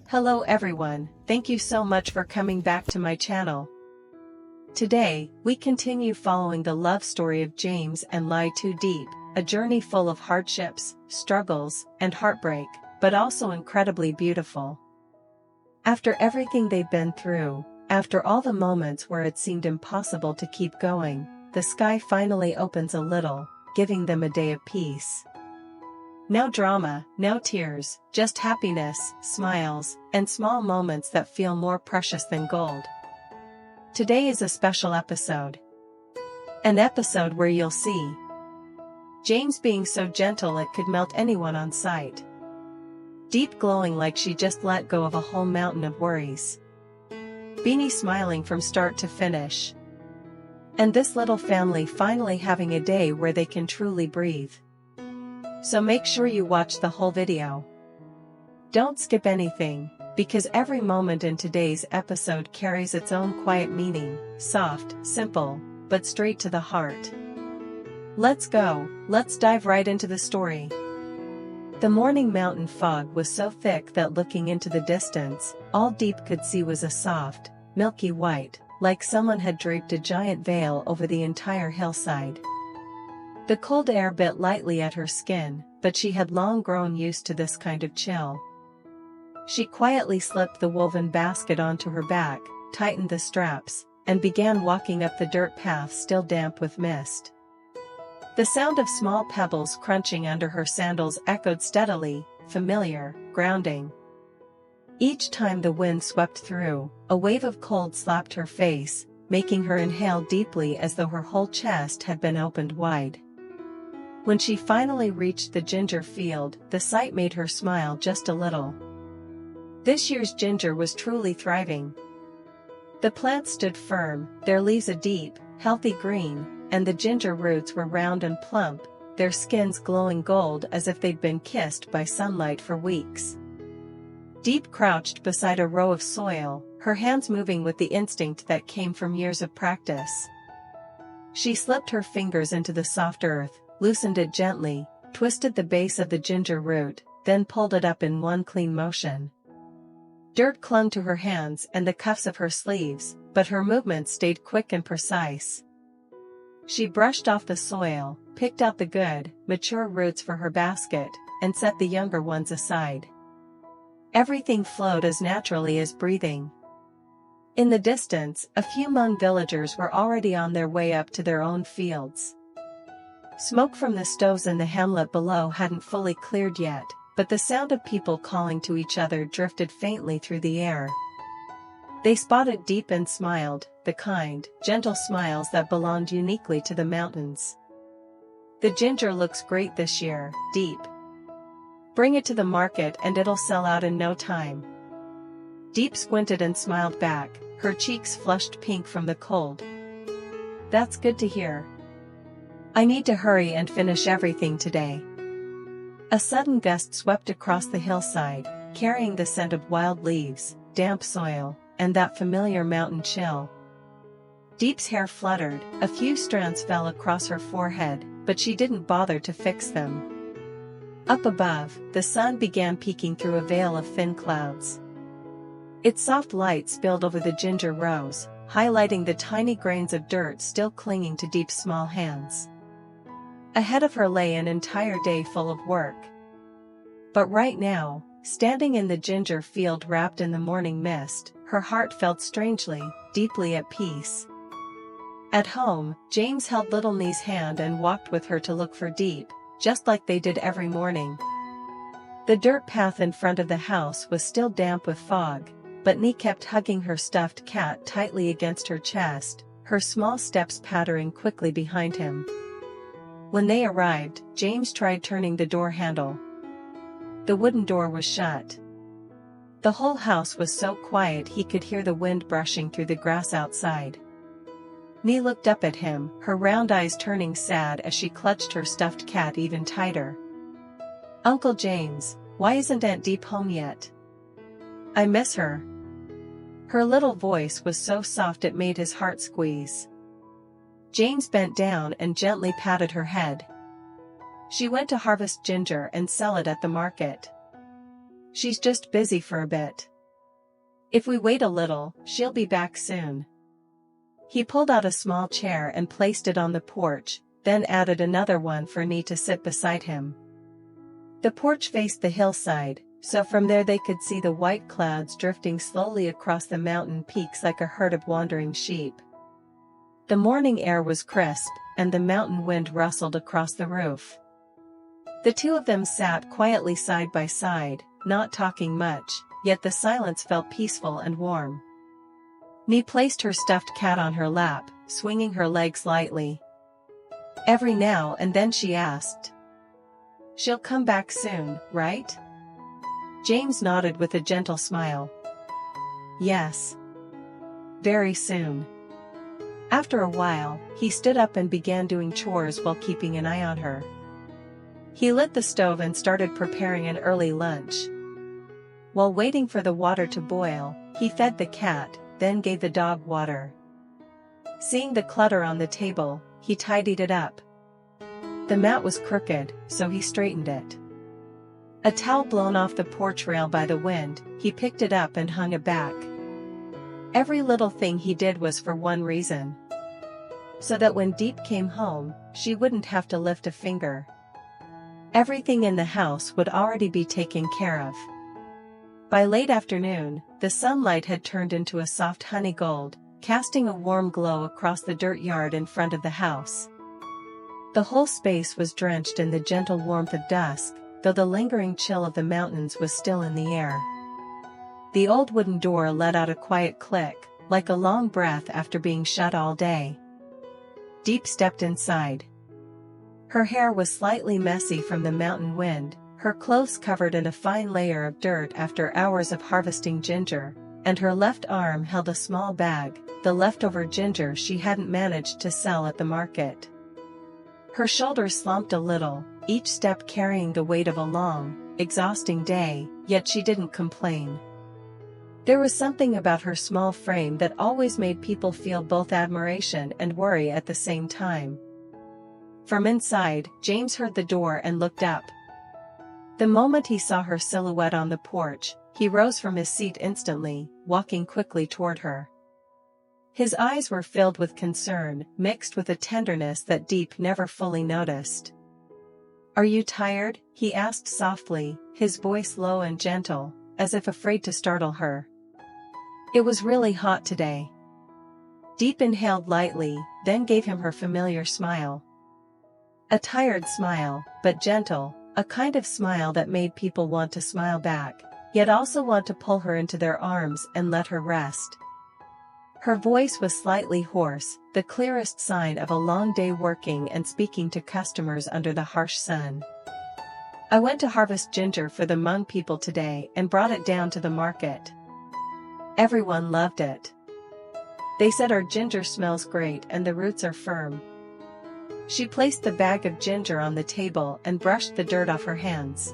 Hello everyone, thank you so much for coming back to my channel. Today, we continue following the love story of James and LyTuDiep, a journey full of hardships, struggles, and heartbreak, but also incredibly beautiful. After everything they've been through, after all the moments where it seemed impossible to keep going, the sky finally opens a little, giving them a day of peace. No drama, no tears, just happiness, smiles, and small moments that feel more precious than gold. Today is a special episode. An episode where you'll see James being so gentle it could melt anyone on sight. Diep glowing like she just let go of a whole mountain of worries. Beanie smiling from start to finish. And this little family finally having a day where they can truly breathe. So make sure you watch the whole video. Don't skip anything, because every moment in today's episode carries its own quiet meaning, soft, simple, but straight to the heart. Let's go, let's dive right into the story. The morning mountain fog was so thick that looking into the distance, all Diep could see was a soft, milky white, like someone had draped a giant veil over the entire hillside. The cold air bit lightly at her skin, but she had long grown used to this kind of chill. She quietly slipped the woven basket onto her back, tightened the straps, and began walking up the dirt path still damp with mist. The sound of small pebbles crunching under her sandals echoed steadily, familiar, grounding. Each time the wind swept through, a wave of cold slapped her face, making her inhale deeply as though her whole chest had been opened wide. When she finally reached the ginger field, the sight made her smile just a little. This year's ginger was truly thriving. The plants stood firm, their leaves a deep, healthy green, and the ginger roots were round and plump, their skins glowing gold as if they'd been kissed by sunlight for weeks. Diep crouched beside a row of soil, her hands moving with the instinct that came from years of practice. She slipped her fingers into the soft earth, loosened it gently, twisted the base of the ginger root, then pulled it up in one clean motion. Dirt clung to her hands and the cuffs of her sleeves, but her movements stayed quick and precise. She brushed off the soil, picked out the good, mature roots for her basket, and set the younger ones aside. Everything flowed as naturally as breathing. In the distance, a few Hmong villagers were already on their way up to their own fields. Smoke from the stoves in the hamlet below hadn't fully cleared yet, but the sound of people calling to each other drifted faintly through the air. They spotted Diep and smiled, the kind, gentle smiles that belonged uniquely to the mountains. "The ginger looks great this year, Diep. Bring it to the market and it'll sell out in no time." Diep squinted and smiled back, her cheeks flushed pink from the cold. "That's good to hear. I need to hurry and finish everything today." A sudden gust swept across the hillside, carrying the scent of wild leaves, damp soil, and that familiar mountain chill. Diep's hair fluttered, a few strands fell across her forehead, but she didn't bother to fix them. Up above, the sun began peeking through a veil of thin clouds. Its soft light spilled over the ginger rows, highlighting the tiny grains of dirt still clinging to Diep's small hands. Ahead of her lay an entire day full of work. But right now, standing in the ginger field wrapped in the morning mist, her heart felt strangely, deeply at peace. At home, James held little Nee's hand and walked with her to look for Diep, just like they did every morning. The dirt path in front of the house was still damp with fog, but Nee kept hugging her stuffed cat tightly against her chest, her small steps pattering quickly behind him. When they arrived, James tried turning the door handle. The wooden door was shut. The whole house was so quiet he could hear the wind brushing through the grass outside. Nee looked up at him, her round eyes turning sad as she clutched her stuffed cat even tighter. "Uncle James, why isn't Aunt Diep home yet? I miss her." Her little voice was so soft it made his heart squeeze. James bent down and gently patted her head. "She went to harvest ginger and sell it at the market. She's just busy for a bit." If we wait a little, she'll be back soon. He pulled out a small chair and placed it on the porch, then added another one for me to sit beside him. The porch faced the hillside, so from there they could see the white clouds drifting slowly across the mountain peaks like a herd of wandering sheep. The morning air was crisp, and the mountain wind rustled across the roof. The two of them sat quietly side by side, not talking much, yet the silence felt peaceful and warm. Nee placed her stuffed cat on her lap, swinging her legs lightly. Every now and then she asked, "She'll come back soon, right?" James nodded with a gentle smile. "Yes. Very soon." After a while, he stood up and began doing chores while keeping an eye on her. He lit the stove and started preparing an early lunch. While waiting for the water to boil, he fed the cat, then gave the dog water. Seeing the clutter on the table, he tidied it up. The mat was crooked, so he straightened it. A towel blown off the porch rail by the wind, he picked it up and hung it back. Every little thing he did was for one reason. So that when Diep came home, she wouldn't have to lift a finger. Everything in the house would already be taken care of. By late afternoon, the sunlight had turned into a soft honey gold, casting a warm glow across the dirt yard in front of the house. The whole space was drenched in the gentle warmth of dusk, though the lingering chill of the mountains was still in the air. The old wooden door let out a quiet click, like a long breath after being shut all day. Diep stepped inside. Her hair was slightly messy from the mountain wind, her clothes covered in a fine layer of dirt after hours of harvesting ginger, and her left arm held a small bag, the leftover ginger she hadn't managed to sell at the market. Her shoulders slumped a little, each step carrying the weight of a long, exhausting day, yet she didn't complain. There was something about her small frame that always made people feel both admiration and worry at the same time. From inside, James heard the door and looked up. The moment he saw her silhouette on the porch, he rose from his seat instantly, walking quickly toward her. His eyes were filled with concern, mixed with a tenderness that Diep never fully noticed. "Are you tired?" he asked softly, his voice low and gentle, as if afraid to startle her. "It was really hot today." Diep inhaled lightly, then gave him her familiar smile. A tired smile, but gentle, a kind of smile that made people want to smile back, yet also want to pull her into their arms and let her rest. Her voice was slightly hoarse, the clearest sign of a long day working and speaking to customers under the harsh sun. "I went to harvest ginger for the Hmong people today and brought it down to the market. Everyone loved it. They said our ginger smells great and the roots are firm." She placed the bag of ginger on the table and brushed the dirt off her hands.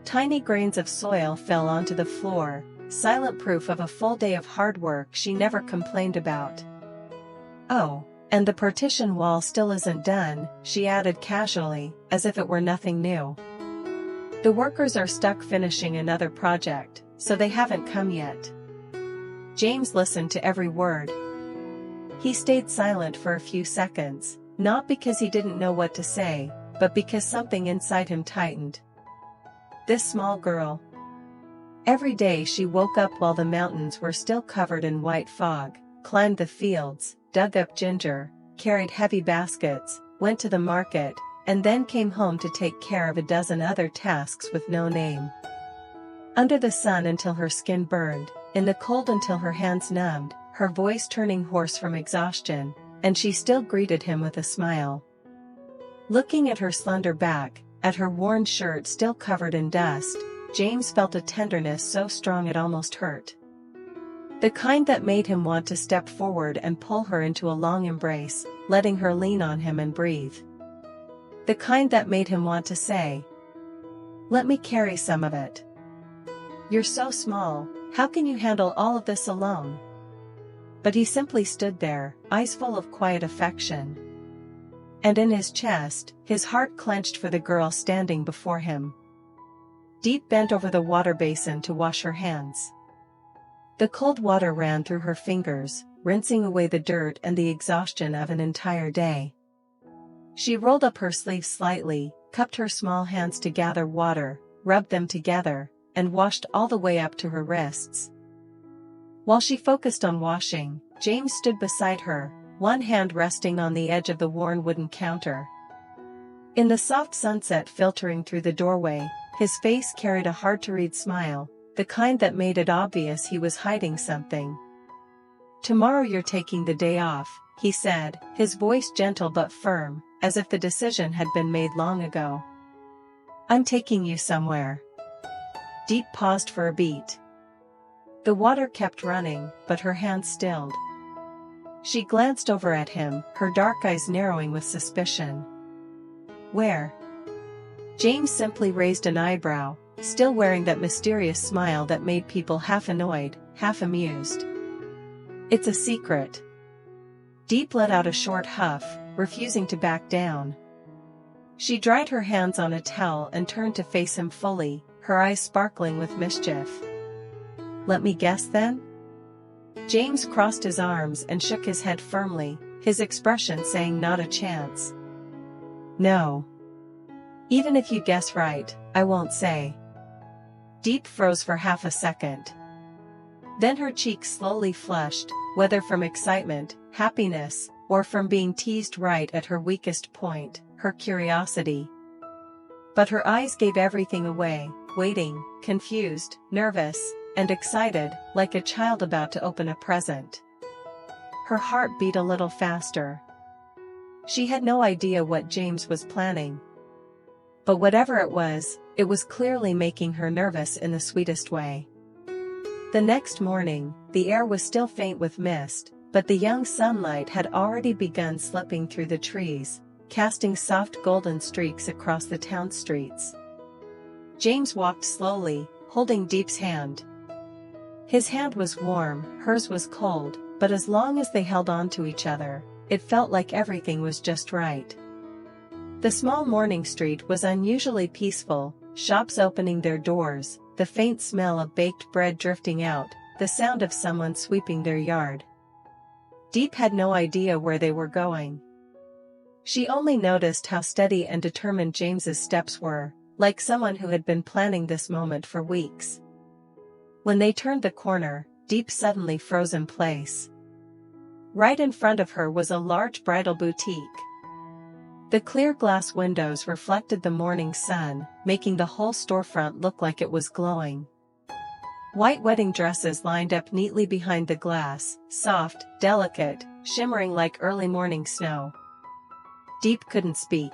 Tiny grains of soil fell onto the floor, silent proof of a full day of hard work she never complained about. "Oh, and the partition wall still isn't done," she added casually, as if it were nothing new. "The workers are stuck finishing another project, so they haven't come yet." James listened to every word. He stayed silent for a few seconds, not because he didn't know what to say, but because something inside him tightened. This small girl. Every day she woke up while the mountains were still covered in white fog, climbed the fields, dug up ginger, carried heavy baskets, went to the market, and then came home to take care of a dozen other tasks with no name. Under the sun until her skin burned, in the cold until her hands numbed, her voice turning hoarse from exhaustion, and she still greeted him with a smile. Looking at her slender back, at her worn shirt still covered in dust, James felt a tenderness so strong it almost hurt. The kind that made him want to step forward and pull her into a long embrace, letting her lean on him and breathe. The kind that made him want to say, "Let me carry some of it. You're so small, how can you handle all of this alone?" But he simply stood there, eyes full of quiet affection. And in his chest, his heart clenched for the girl standing before him. Diep bent over the water basin to wash her hands. The cold water ran through her fingers, rinsing away the dirt and the exhaustion of an entire day. She rolled up her sleeves slightly, cupped her small hands to gather water, rubbed them together, and washed all the way up to her wrists. While she focused on washing, James stood beside her, one hand resting on the edge of the worn wooden counter. In the soft sunset filtering through the doorway, his face carried a hard-to-read smile, the kind that made it obvious he was hiding something. "Tomorrow you're taking the day off," he said, his voice gentle but firm, as if the decision had been made long ago. "I'm taking you somewhere." Diep paused for a beat. The water kept running, but her hands stilled. She glanced over at him, her dark eyes narrowing with suspicion. "Where?" James simply raised an eyebrow, still wearing that mysterious smile that made people half annoyed, half amused. "It's a secret." Diep let out a short huff, refusing to back down. She dried her hands on a towel and turned to face him fully, her eyes sparkling with mischief. "Let me guess then?" James crossed his arms and shook his head firmly, his expression saying not a chance. "No. Even if you guess right, I won't say." Diep froze for half a second. Then her cheeks slowly flushed, whether from excitement, happiness, or from being teased right at her weakest point, her curiosity. But her eyes gave everything away, waiting, confused, nervous, and excited, like a child about to open a present. Her heart beat a little faster. She had no idea what James was planning. But whatever it was clearly making her nervous in the sweetest way. The next morning, the air was still faint with mist, but the young sunlight had already begun slipping through the trees, casting soft golden streaks across the town streets. James walked slowly, holding Diep's hand. His hand was warm, hers was cold, but as long as they held on to each other, it felt like everything was just right. The small morning street was unusually peaceful, shops opening their doors, the faint smell of baked bread drifting out, the sound of someone sweeping their yard. Diep had no idea where they were going. She only noticed how steady and determined James's steps were, like someone who had been planning this moment for weeks. When they turned the corner, Diep suddenly froze in place. Right in front of her was a large bridal boutique. The clear glass windows reflected the morning sun, making the whole storefront look like it was glowing. White wedding dresses lined up neatly behind the glass, soft, delicate, shimmering like early morning snow. Diep couldn't speak.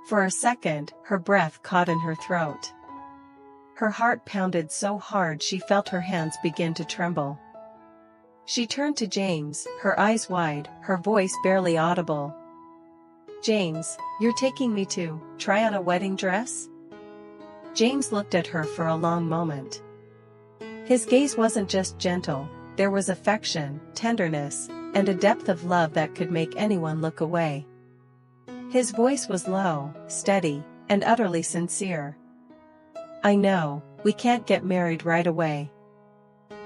For a second, her breath caught in her throat. Her heart pounded so hard she felt her hands begin to tremble. She turned to James, her eyes wide, her voice barely audible. "James, you're taking me to try on a wedding dress?" James looked at her for a long moment. His gaze wasn't just gentle, there was affection, tenderness, and a depth of love that could make anyone look away. His voice was low, steady, and utterly sincere. "I know, we can't get married right away."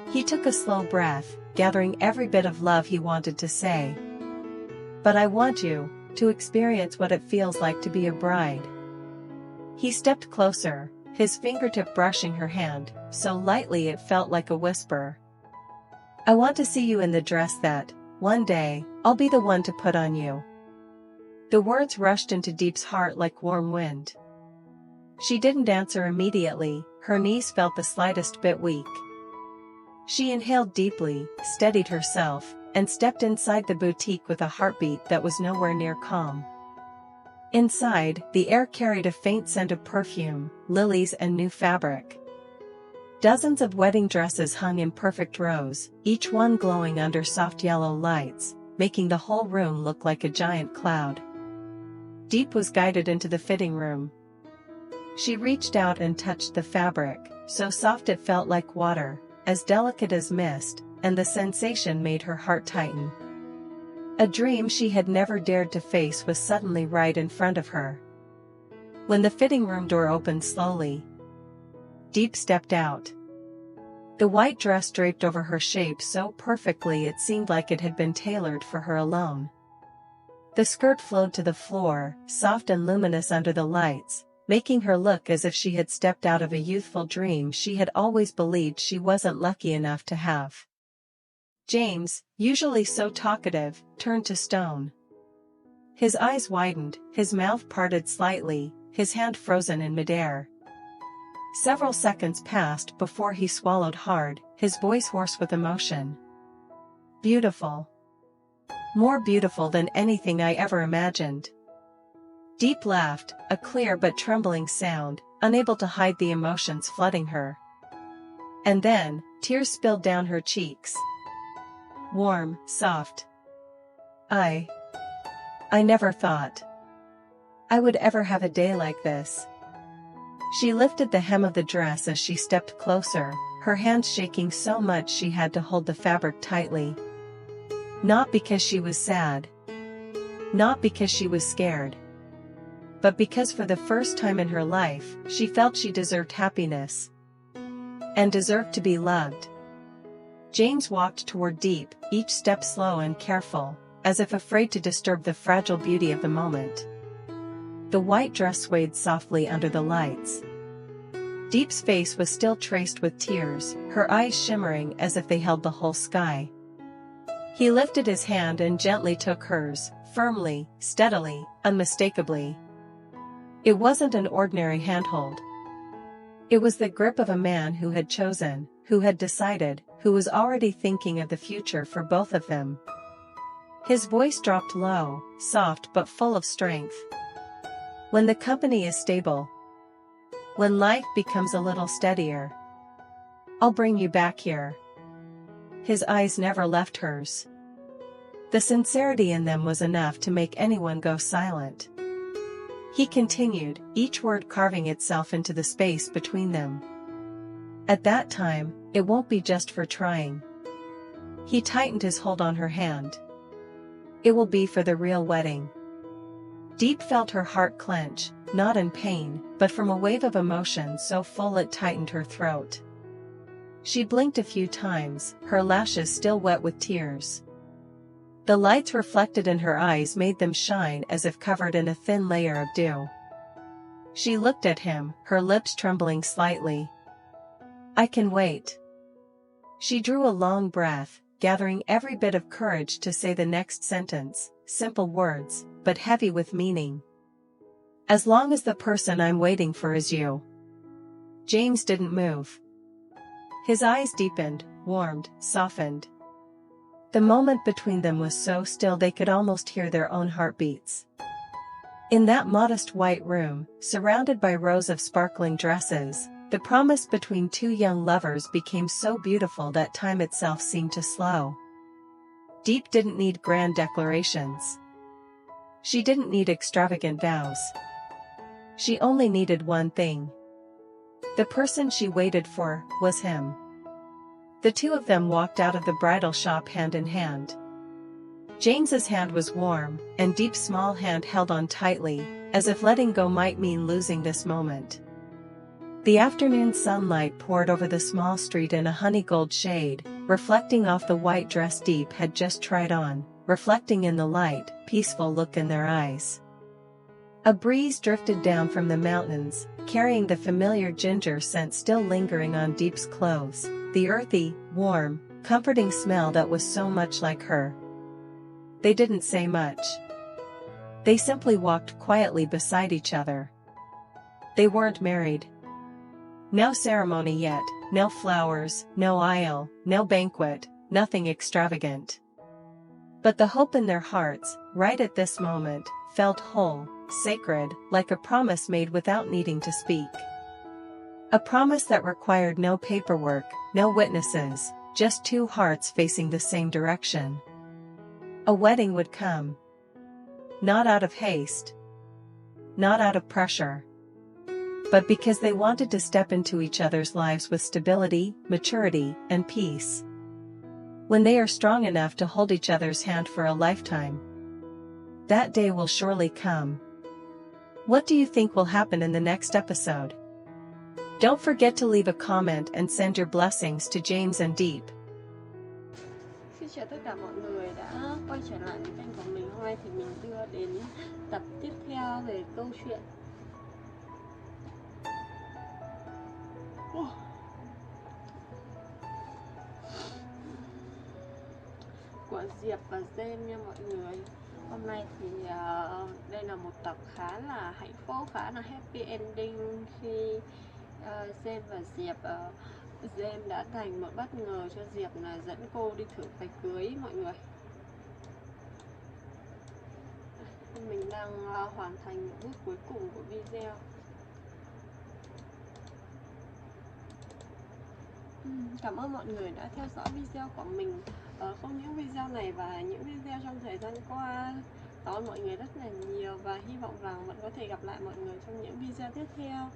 He took a slow breath, gathering every bit of love he wanted to say. "But I want you to experience what it feels like to be a bride." He stepped closer, his fingertip brushing her hand, so lightly it felt like a whisper. "I want to see you in the dress that, one day, I'll be the one to put on you." The words rushed into Diep's heart like warm wind. She didn't answer immediately, her knees felt the slightest bit weak. She inhaled deeply, steadied herself, and stepped inside the boutique with a heartbeat that was nowhere near calm. Inside, the air carried a faint scent of perfume, lilies and new fabric. Dozens of wedding dresses hung in perfect rows, each one glowing under soft yellow lights, making the whole room look like a giant cloud. Diep was guided into the fitting room. She reached out and touched the fabric, so soft it felt like water, as delicate as mist, and the sensation made her heart tighten. A dream she had never dared to face was suddenly right in front of her. When the fitting room door opened slowly, Diep stepped out. The white dress draped over her shape so perfectly it seemed like it had been tailored for her alone. The skirt flowed to the floor, soft and luminous under the lights, making her look as if she had stepped out of a youthful dream she had always believed she wasn't lucky enough to have. James, usually so talkative, turned to stone. His eyes widened, his mouth parted slightly, his hand frozen in midair. Several seconds passed before he swallowed hard, his voice hoarse with emotion. Beautiful. More beautiful than anything I ever imagined. Diep laughed, a clear but trembling sound, unable to hide the emotions flooding her. And then, tears spilled down her cheeks. Warm, soft. I never thought I would ever have a day like this. She lifted the hem of the dress as she stepped closer, her hands shaking so much she had to hold the fabric tightly. Not because she was sad. Not because she was scared. But because for the first time in her life, she felt she deserved happiness. And deserved to be loved. James walked toward Diep, each step slow and careful, as if afraid to disturb the fragile beauty of the moment. The white dress swayed softly under the lights. Diep's face was still traced with tears, her eyes shimmering as if they held the whole sky. He lifted his hand and gently took hers, firmly, steadily, unmistakably. It wasn't an ordinary handhold. It was the grip of a man who had chosen, who had decided, who was already thinking of the future for both of them. His voice dropped low, soft but full of strength. When the company is stable, when life becomes a little steadier, I'll bring you back here. His eyes never left hers. The sincerity in them was enough to make anyone go silent. He continued, each word carving itself into the space between them. At that time, it won't be just for trying. He tightened his hold on her hand. It will be for the real wedding. Diep felt her heart clench, not in pain, but from a wave of emotion so full it tightened her throat. She blinked a few times, her lashes still wet with tears. The lights reflected in her eyes made them shine as if covered in a thin layer of dew. She looked at him, her lips trembling slightly. I can wait. She drew a long breath, gathering every bit of courage to say the next sentence, simple words, but heavy with meaning. As long as the person I'm waiting for is you. James didn't move. His eyes deepened, warmed, softened. The moment between them was so still they could almost hear their own heartbeats. In that modest white room, surrounded by rows of sparkling dresses, the promise between two young lovers became so beautiful that time itself seemed to slow. Diep didn't need grand declarations. She didn't need extravagant vows. She only needed one thing. The person she waited for was him. The two of them walked out of the bridal shop hand in hand. James's hand was warm, and Diep's small hand held on tightly, as if letting go might mean losing this moment. The afternoon sunlight poured over the small street in a honey-gold shade, reflecting off the white dress Diep had just tried on, reflecting in the light, peaceful look in their eyes. A breeze drifted down from the mountains, carrying the familiar ginger scent still lingering on Diep's clothes, the earthy, warm, comforting smell that was so much like her. They didn't say much. They simply walked quietly beside each other. They weren't married. No ceremony yet, no flowers, no aisle, no banquet, nothing extravagant. But the hope in their hearts, right at this moment, felt whole, sacred, like a promise made without needing to speak. A promise that required no paperwork, no witnesses, just two hearts facing the same direction. A wedding would come. Not out of haste. Not out of pressure. But because they wanted to step into each other's lives with stability, maturity, and peace. When they are strong enough to hold each other's hand for a lifetime. That day will surely come. What do you think will happen in the next episode? Don't forget to leave a comment and send your blessings to James and Diep. Xin chào tất cả mọi người đã quay trở lại với kênh của mình. Hôm nay thì mình đưa đến tập tiếp theo về câu chuyện của Diệp và James nha mọi người. Hôm nay thì đây là một tập khá là hạnh phúc, khá là happy ending khi James và Diệp James đã dành một bất ngờ cho Diệp là dẫn cô đi thử váy cưới mọi người. Mình đang hoàn thành những bước cuối cùng của video. Cảm ơn mọi người đã theo dõi video của mình, không những video này và những video trong thời gian qua. Cảm ơn mọi người rất là nhiều và hy vọng rằng vẫn có thể gặp lại mọi người trong những video tiếp theo.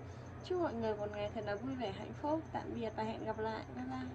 Chúc mọi người một ngày thật là vui vẻ hạnh phúc. Tạm biệt và hẹn gặp lại. Bye bye.